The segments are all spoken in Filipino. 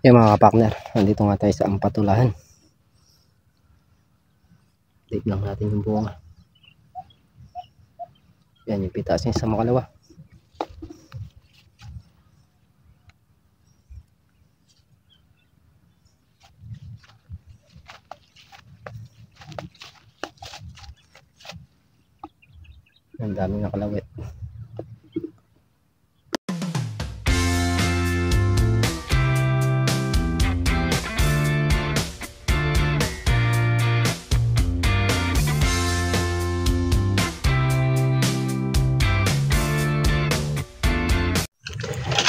Yung mga kapakner, nandito nga tayo sa Ampatulahan. Take lang natin yung bunga. Yan yung pitas niya sa makalawa. Ang daming nakalawit.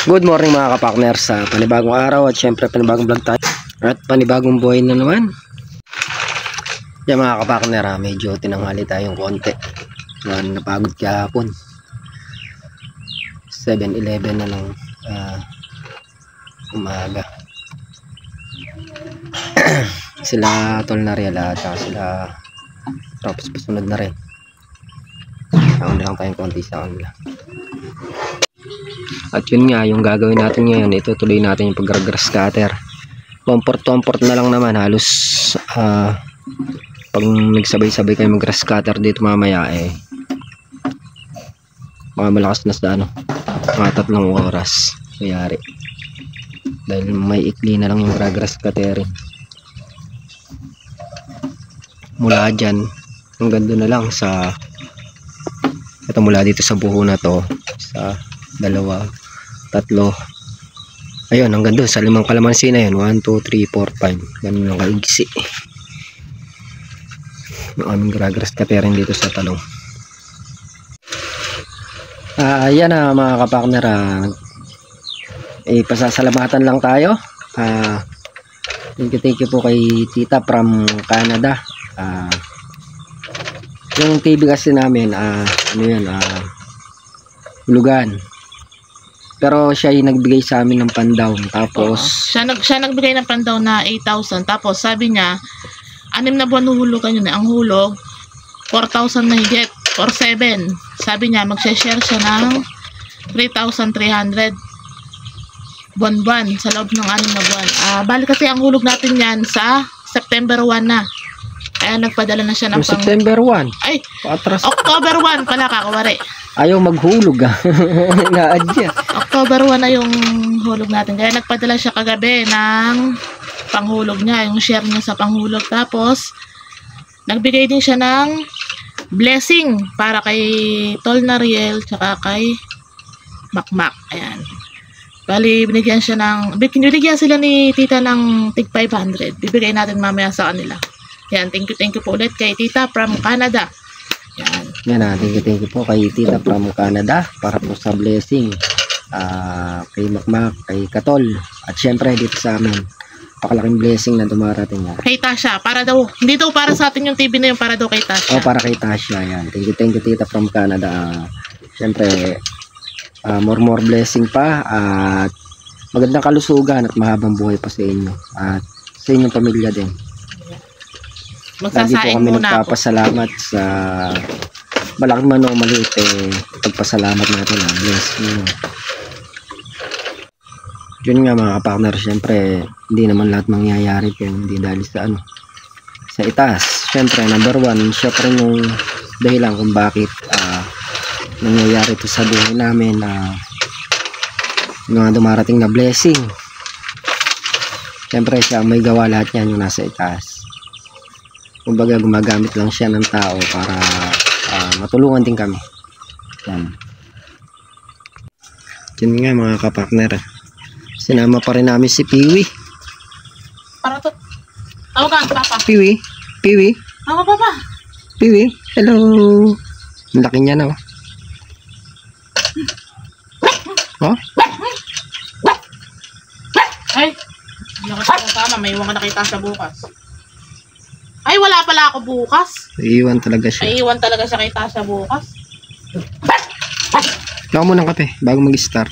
Good morning mga kapakner sa panibagong araw at syempre panibagong vlog tayo at panibagong buhay na naman. Yan mga kapakner, medyo tinanghali tayong konti. Napagod kahapon. 7-11 na lang umaga. Sila Tol Nariela at sila Rops pasunod na rin. Nauna lang tayong konti sa kanila. At yun nga, yung gagawin natin ngayon, itutuloy natin yung pag-grass cutter. 1/4 na lang naman, halos pag nagsabay-sabay kayo mag-grass cutter dito mamaya mga malakas na sa mga 3 oras mayari. Dahil may ikli na lang yung grass cuttering. Mula dyan, hanggang doon na lang sa ito, mula dito sa buho na to, sa 2, 3, ayun hanggang doon sa 5 kalamansi na yun. 1, 2, 3, 4, 5, ganun lang kaigsi yung aming grass cuttering dito sa talong. Yan na mga kapakner, pasasalamatan lang tayo. Thank you po kay Tita from Canada. Yung TV kasi namin hulugan. Pero siya yung nagbigay sa amin ng pandown. Tapos siya nagbigay ng pandown na 8,000. Tapos sabi niya 6 na buwan huhulugan yun. Ang hulog 4,000 na higit or 7. Sabi niya magse-share siya ng 3,300 buwan-buwan sa loob ng 6 na buwan. Bali kasi ang hulog natin yan sa September 1 na. Kaya nagpadala na siya ng September 1. Ay, patras. October 1 pala, kakawari. Ayaw maghulog Naadya. October 1 na yung hulog natin. Kaya nagpadala siya kagabi ng panghulog niya, yung share niya sa panghulog. Tapos nagbigay din siya ng blessing para kay Tol Nariel tsaka kay Makmak. Ayan. Bali, binigyan sila ni Tita ng tig 500. Bibigay natin mamaya sa kanila. Yan, thank you po ulit kay Tita from Canada. Yan. Yan thank you po kay Tita from Canada para po sa blessing. Kay Makmak, kay Katol, at syempre dito sa amin. Pakalaking blessing na dumarating. Kay Tasha, para daw, hindi daw para sa atin yung TV na yun, para daw kay Tasha. Para kay Tasha, yan. Thank you Tita from Canada. Syempre, more blessing pa at magandang kalusugan at mahabang buhay pa sa inyo at sa inyong pamilya din. Magsasaing muna ako. Lagi po kami nagpapasalamat sa malaking man o maliit pagpasalamat natin. Bless you. Yun nga mga kapakner, syempre hindi naman lahat mangyayari kung hindi dahil sa sa itaas. Syempre number 1, siya pa rin yung dahilan kung bakit nangyayari ito sa buhay namin, mga dumarating na blessing. Syempre siya may gawa lahat yan, yung nasa itaas. Kumbaga gumagamit lang siya ng tao para matulungan din kami. Yan. Yun nga mga kapakner, sinama pa rin namin si Piwi. Para to. Tawagan, Papa. Piwi? Papa. Piwi? Hello. Ang laki niya na. Ay, nakita ko sana, may iwan ka nakita sa bukas. Ay, wala pala ako bukas. Iiwan talaga siya. Ay, iwan talaga siya kay Tasha bukas. Lako mo ng kape bago mag-start.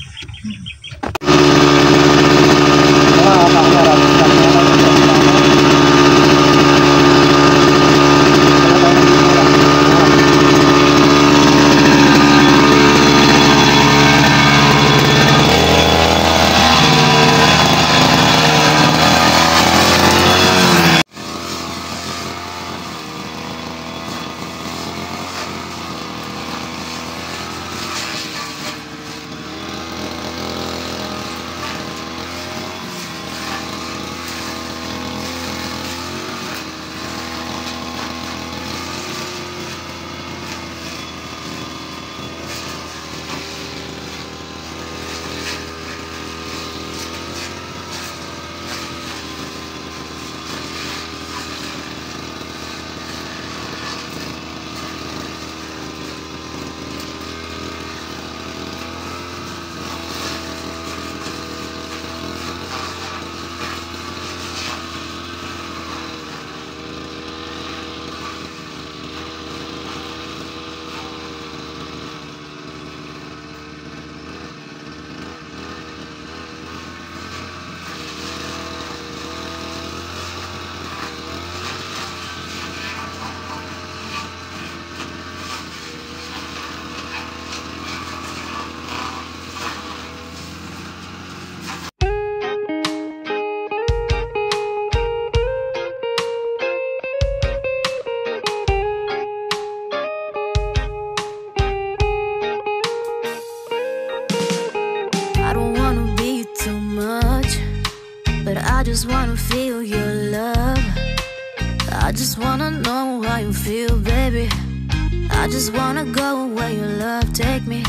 just wanna feel your love. I just wanna know how you feel, baby. I just wanna go where your love take me.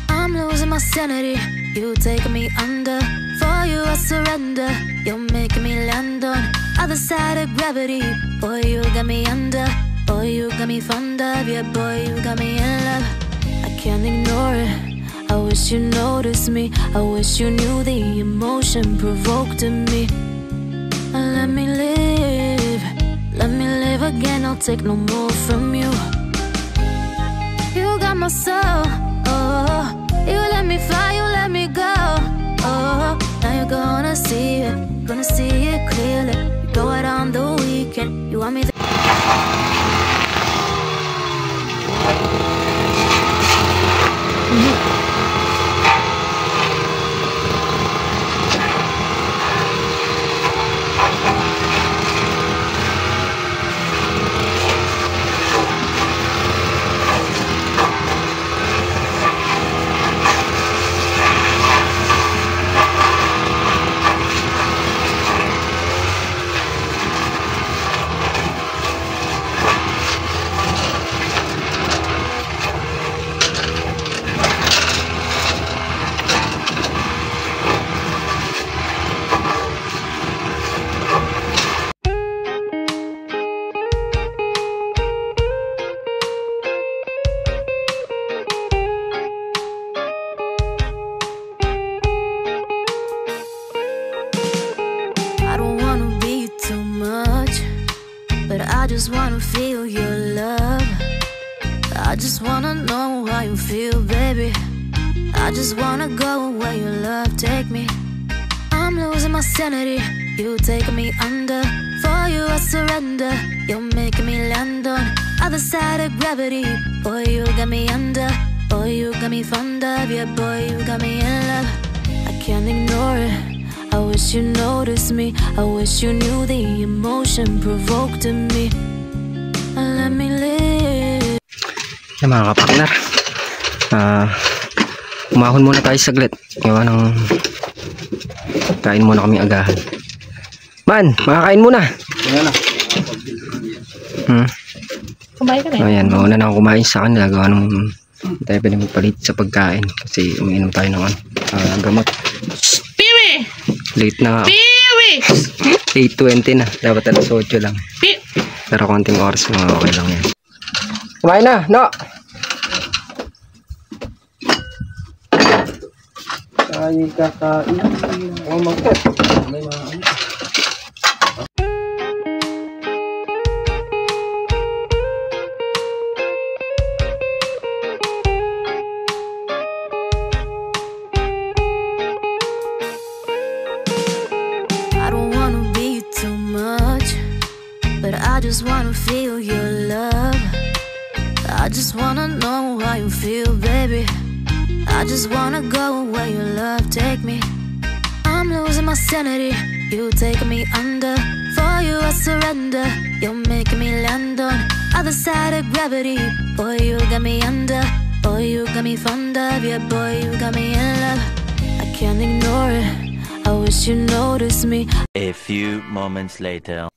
I'm losing my sanity, you taking me under. For you I surrender, you're making me land on other side of gravity. Boy, you got me under. Boy, you got me fond of. Yeah, boy, you got me in love. I can't ignore it. I wish you noticed me. I wish you knew the emotion provoked in me. Let me live. Let me live again. I'll take no more from you. You got my soul. Oh, you let me fly. You let me go. Oh, now you're gonna see it. Gonna see it clearly. You go out on the weekend. You want me. I just wanna feel your love. I just wanna know how you feel, baby. I just wanna go where your love take me. I'm losing my sanity, you taking me under. For you I surrender, you're making me land on other side of gravity. Boy, you got me under. Boy, you got me fond of. Yeah, boy, you got me in love. I can't ignore it. I wish you noticed me. I wish you knew the emotion provoked in me. Let me live. Yan mga kapartner, umahon muna tayo saglit. Gawa ng kain muna kami agahan. Man, makakain muna. Kumain ka na. Ayan, mauna na ako kumain sa kanila. Gawa ng tayo pwede magpalit sa pagkain kasi umiinom tayo ng gamot. Piwi! Late na. Piwi! 8:20 na. Dapat alas 8 lang. Pero konting oras mga okay lang yan. Kumain na, no? Tayo kakain. Oh, magkot. May mga ano. I just wanna feel your love. I just wanna know how you feel, baby. I just wanna go where your love take me. I'm losing my sanity, you taking me under. For you I surrender, you're making me land on other side of gravity. Boy, you got me under. Boy, you got me fond of. Yeah, boy, you got me in love. I can't ignore it. I wish you noticed me. A few moments later.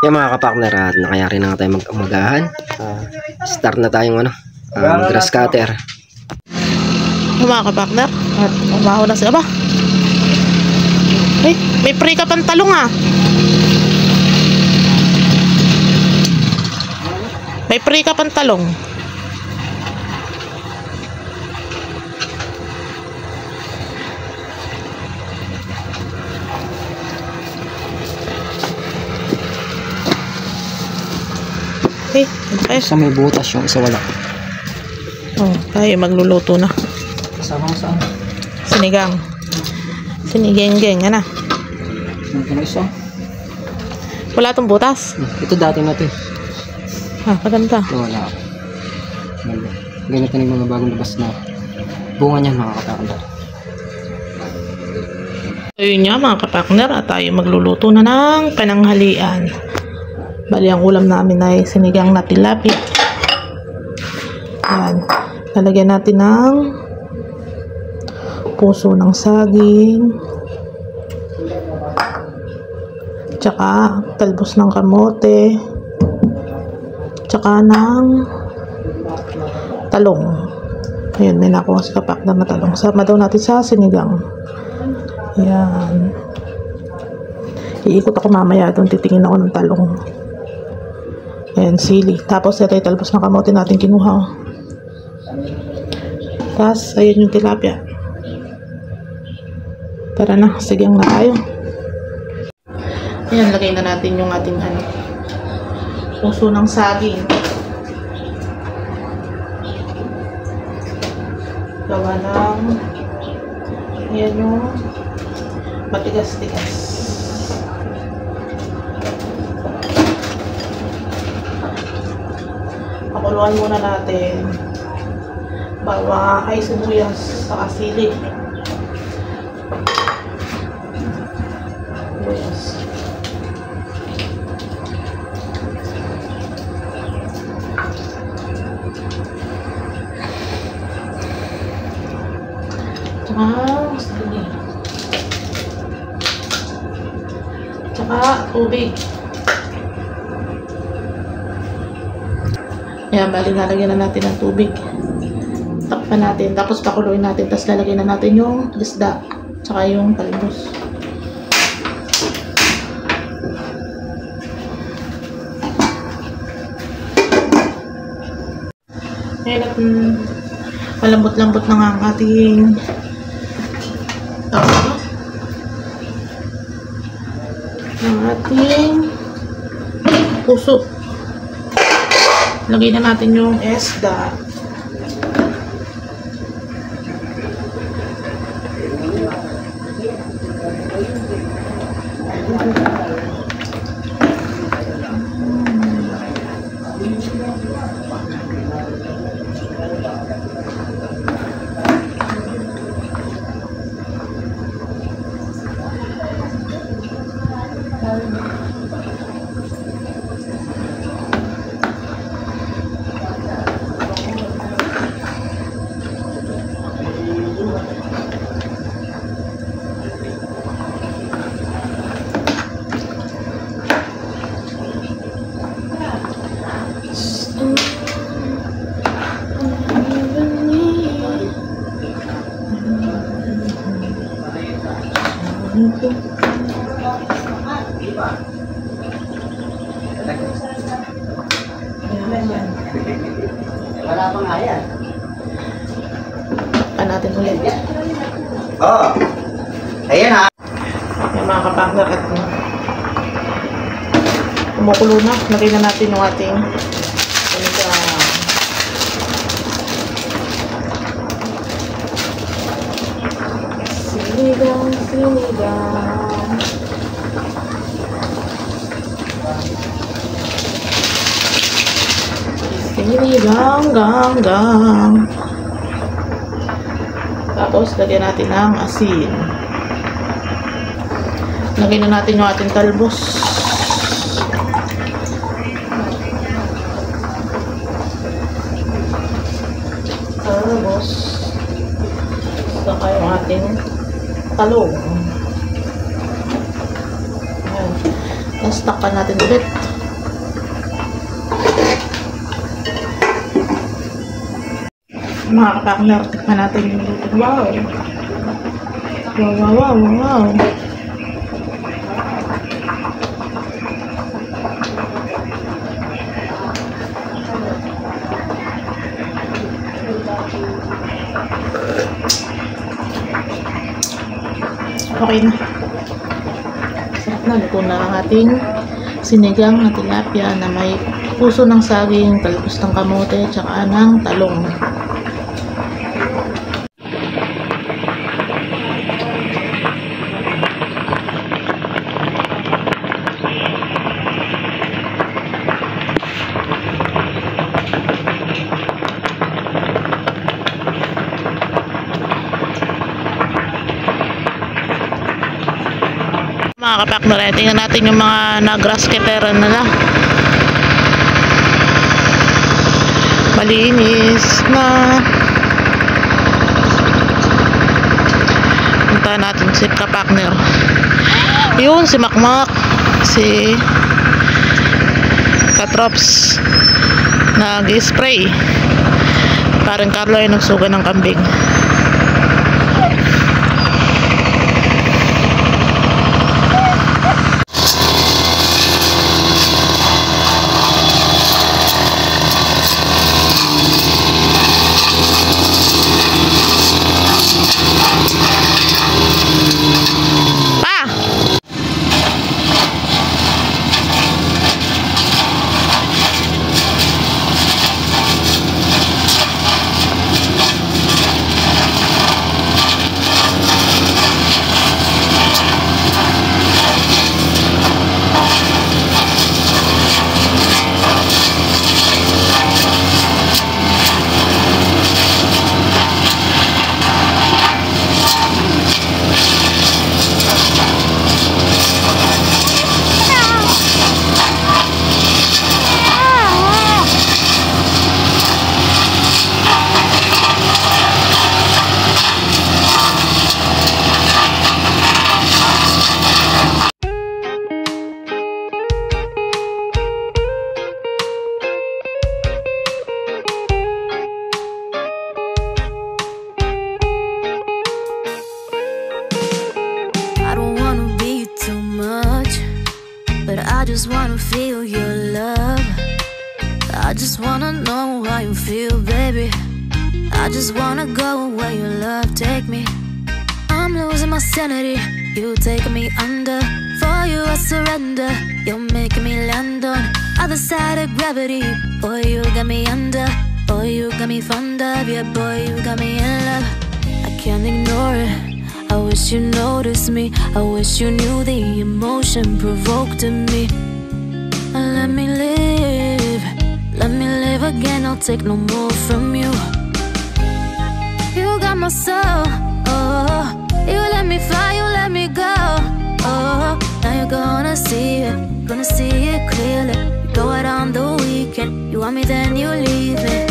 Yan mga kapartner, at nakayari na nga tayo mag-umagahan. Start na tayong grass cutter. Yung mga kapartner, at umaho na siya ba? Ay, may pre ka pang talong ah. May pre ka pang talong. Isa may butas, yung isa wala. Oh, tayo magluluto na. Kasama mo saan? Sinigang. Sinigeng-geng, ano? Ano isa? Wala tong butas. Ito dati na ito. Maganda. Ito wala. Ganito na yung mga bagong labas na bunga niyan mga kapartner. Ayun nga mga kapartner, at tayo magluluto na ng pananghalian. Bali, ang ulam namin ay sinigang na tilapia. Ayan. Lalagyan natin ng puso ng saging. tsaka talbos ng kamote, tsaka ng talong. Ayan, may nakuha si kapakner na talong. Sama daw natin sa sinigang. Ayan. Iikot ako mamaya doon, titingin ako ng talong. Ayan, sili. Tapos ito yung talbos ng kamote natin kinuha. Tapos, ayan yung tilapia. Tara na, sigang na tayo. Ayan, lagay na natin yung ating puso ng saging. Gawa ng ayan yung matigas-tigas. Pakuluan muna natin bawa ay sibuyas sa sili. Sibuyas. Tsaka tubig. Ayan, bali lalagyan na natin ng tubig. Takpan natin, tapos pakuluin natin, tapos lalagyan na natin yung isda, tsaka yung talbos. Ayan, at malambot-lambot na nga ang ating puso. Lagay na natin yung isda. Wala pa nga yan. Natin ulit. Oh. Ayan ha. Yung mga kapakner at kumukulo na. Lagay na natin yung ating sinigang. Sinigang. Tapos, lagyan natin ng asin. Lagyan na natin yung ating talbos. Saka yung ating talong. Ayan. Tapos, takpan natin ulit. Mga kapakner, tikman natin yung luto. Wow! Okay na. Sarap na. Luto na ang ating sinigang na tilapia na may puso ng saging, talbos ng kamote, tsaka ng talong. Mga kapakner, tingnan natin yung mga na-grass cutter nila. Malinis na. Punta natin si kapakner. Yun, si Makmak. si Katrops nag-spray. Parang Carlo ay nagsuga ng kambing. just wanna feel your love. I just wanna know how you feel, baby. I just wanna go where your love take me. I'm losing my sanity, you taking me under. For you I surrender, you're making me land on other side of gravity. Boy, you got me under. Boy, you got me fond of. Yeah, boy, you got me in love. I can't ignore it. I wish you noticed me. I wish you knew the emotion provoked in me. Let me live. Let me live again. I'll take no more from you. You got my soul. Oh, you let me fly. You let me go. Oh, now you're gonna see it. Gonna see it clearly. You go out on the weekend. You want me, then you leave me.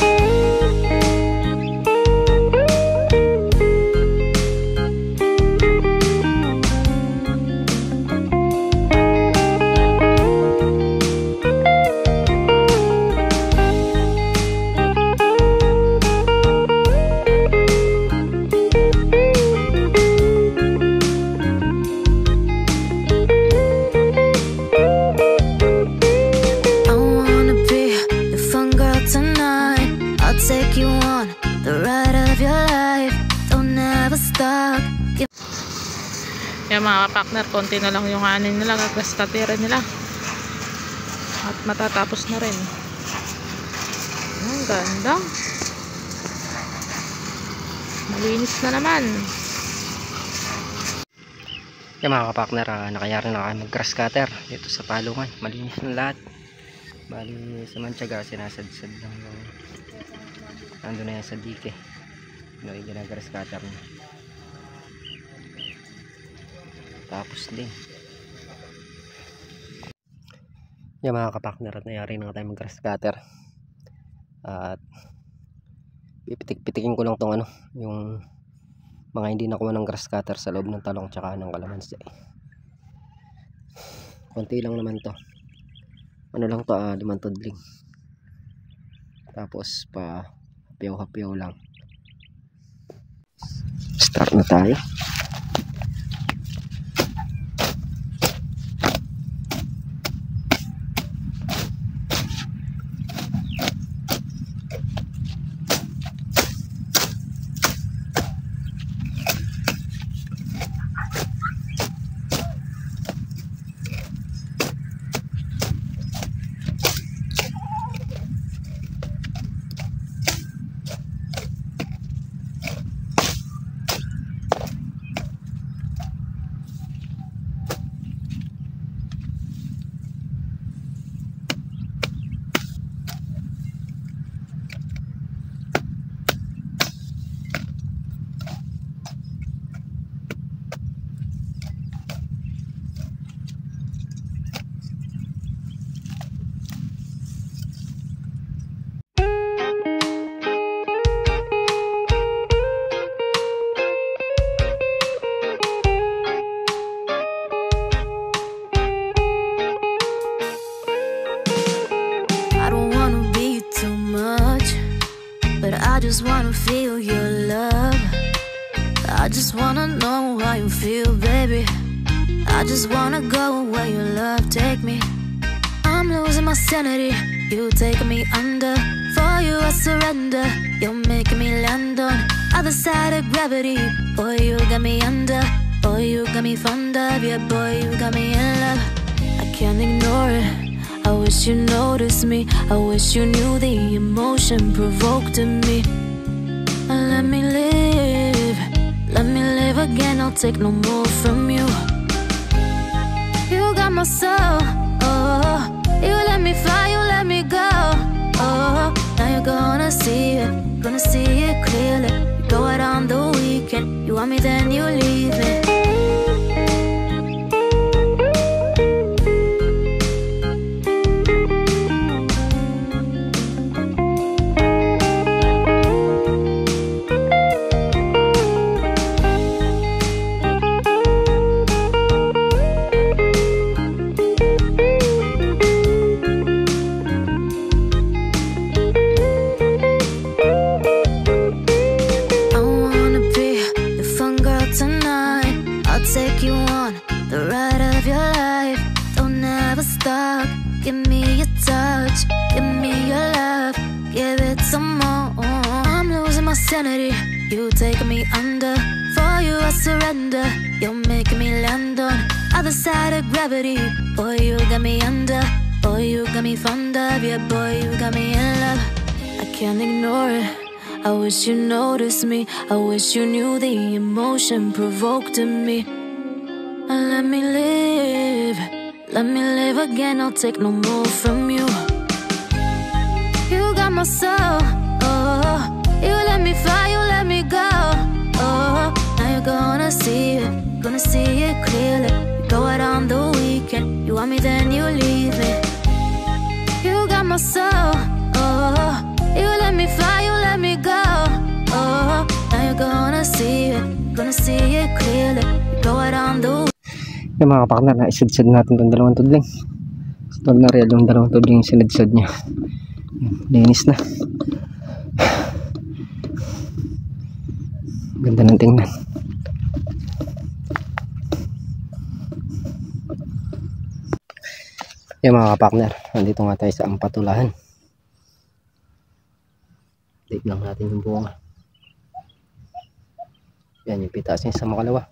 Take you on the ride of your life. Don't never stop. Yan mga partner, konti na lang yung anin nila, kakastatira nila. At matatapos na rin. Ang ganda. Malinis na naman. Yan mga kapakner, nakayari na kayo mag grass cutter dito sa palungan. Malinis na lahat. Bali sa Mantiaga sinasadsad lang yung ando na yan sa dike. Yung ginagaras cutter na. Tapos din. Yan mga kapakner, at nayari na tayo mag grass cutter. At pipitik-pitikin ko lang tong ano, yung mga hindi nakuha ng grass cutter sa loob ng talong tsaka ng kalamansi. Konti lang naman to. Ano lang to, 5 tudling. Tapos pa hapiyaw-hapiyaw lang. Start na tayo. just wanna feel your love. I just wanna know how you feel, baby. I just wanna go where your love take me. I'm losing my sanity, you taking me under. For you I surrender, you're making me land on other side of gravity. Boy, you got me under. Boy, you got me fond of. Yeah, boy, you got me in love. I can't ignore it. I wish you noticed me. I wish you knew the emotion provoked in me. Let me live. Let me live again. I'll take no more from you. You got my soul. Oh, you let me fly. You let me go. Oh, now you're gonna see it. Gonna see it clearly. You go out on the weekend. You want me, then you leave me. Take you on the ride of your life. Don't ever stop. Give me your touch. Give me your love. Give it some more. I'm losing my sanity. You taking me under. For you I surrender. You're making me land on other side of gravity. Boy, you got me under. Boy, you got me fond of. Yeah, boy, you got me in love. I can't ignore it. I wish you noticed me. I wish you knew the emotion provoked in me. Let me live. Let me live again. I'll take no more from you. You got my soul. Oh, you let me fly. You let me go. Oh, now you're gonna see it. Gonna see it clearly. You go out on the weekend. You want me, then you leave me. You got my soul. Oh, you let me fly. You let me go. Oh, now you're gonna see it. Gonna see it clearly. You go out on the weekend. Yung mga partner, na isidsid natin itong dalawang tudling. Stall na real yung dalawang tudling yung sinidsad niya. Linis na. Ganda ng tingnan. Yung mga partner, nandito nga tayo sa Ampatulahan. Take lang natin yung bunga. Yan yung pitas niya sa makalawa.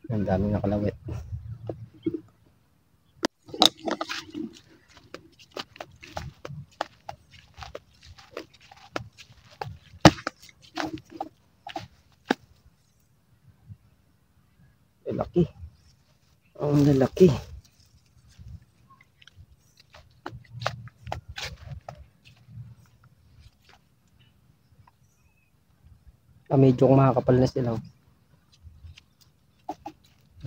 Ang daming nakalawit. Lalaki. Ang lalaki. Medyo kumakapal na sila.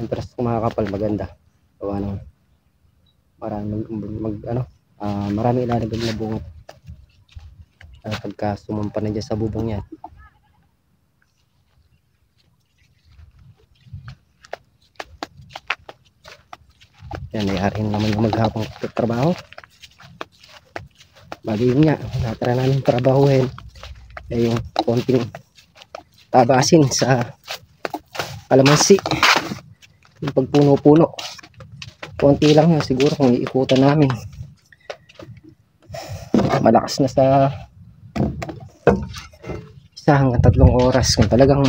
Interest kumakapal, maganda. Gawa ng marami ilalagay na bunga. Pagka sumampa na dyan sa bubong yan. Yan, ayarin naman yung maghapong trabaho. Bali yun nga, natara namin trabahuhin. Yung konting tabasin sa kalamansi. Yung pagpuno-puno, konti lang yun siguro kung iikutan namin. Malakas na sa 1 hanggang 3 oras kung talagang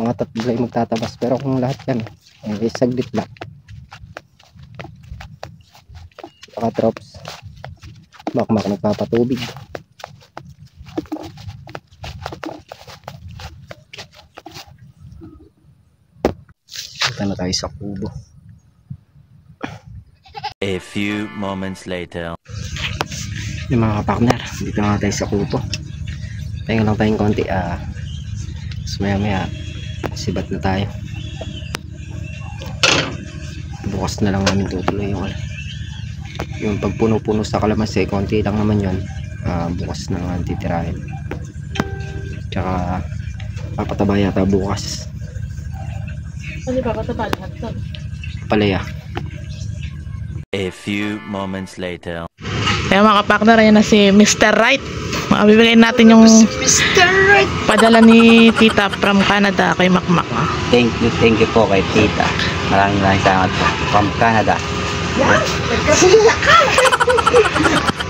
mga 3 ay magtatabas. Pero kung lahat yan saglit lang, baka drops makmak nagpapatubig. Punta na tayo sa kubo. A few moments later. Yung mga partner, dito nga tayo sa kubo. Tayo lang tayong konti. Tapos maya sibat na tayo. Bukas na lang namin tutuloy yung pagpuno-puno sa kalamansi. Konti lang naman yun. Bukas na nga titirahin. Tsaka Papataba yata bukas. Ano ba pataba lahat to? Palaya. A few moments later. Kaya mga kapakner, ayan na si Mr. Right. Bibigyan natin yung Mr. Right. padala ni Tita from Canada kay Makmak. Thank you po kay Tita. Maraming salamat po. From Canada.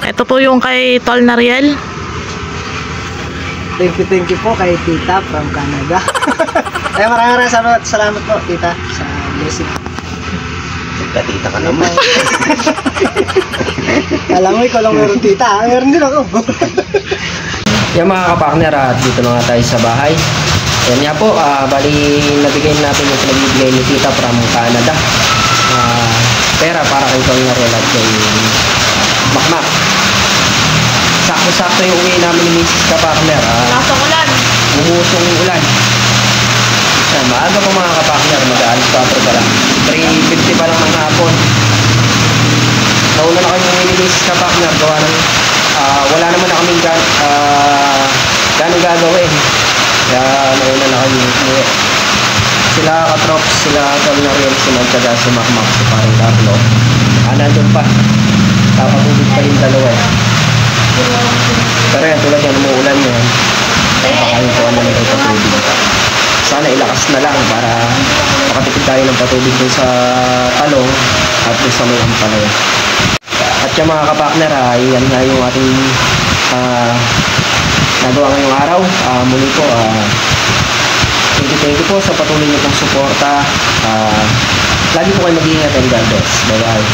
Ito po yung kay Tol Nariel. Thank you po kay Tita from Canada. Ay, maraming salamat po, Tita, sa blessing. Tita ka naman. Alam mo, ikaw lang meron, Tita. Meron din ako. Yung mga kapakner, at dito na nga tayo sa bahay. Yan nga po, bali nabigay natin yung pinagbibigay ni Tita from Canada. Pera para kay Tol Nariel at kay Makmak. Sakto-sakto yung uwi namin ni Mrs. Kapakner. Nasa ulan. Umusong yung ulan. Maaga po mga kapakner, mag-aalis 4 pa lang. 3:50 pa lang ng hapon. Nauna na kami ng Mrs. Kapakner, gawa ng wala naman na kaming gano'ng gagawin. Kaya nauna na kami umuwi. Sila katrops, sila Tol Nariel, sila taga si Makmak, si parang Carlo. Nandun pa. Tapatubig pa yung dalawa eh. Pero yan, tulad yan, umuulan yan. Napakahintuan na nila yung patubig. Sana ilakas na lang para makatipid tayo ng patubig dun sa talong at dun sa may ampalaya. At yung mga kapakner, yan nga yung ating nagawa ngayong araw. Muli po, thank you po sa patuloy niyo pong suporta. Lagi po kayo mag-iingat and God bless. Bye bye.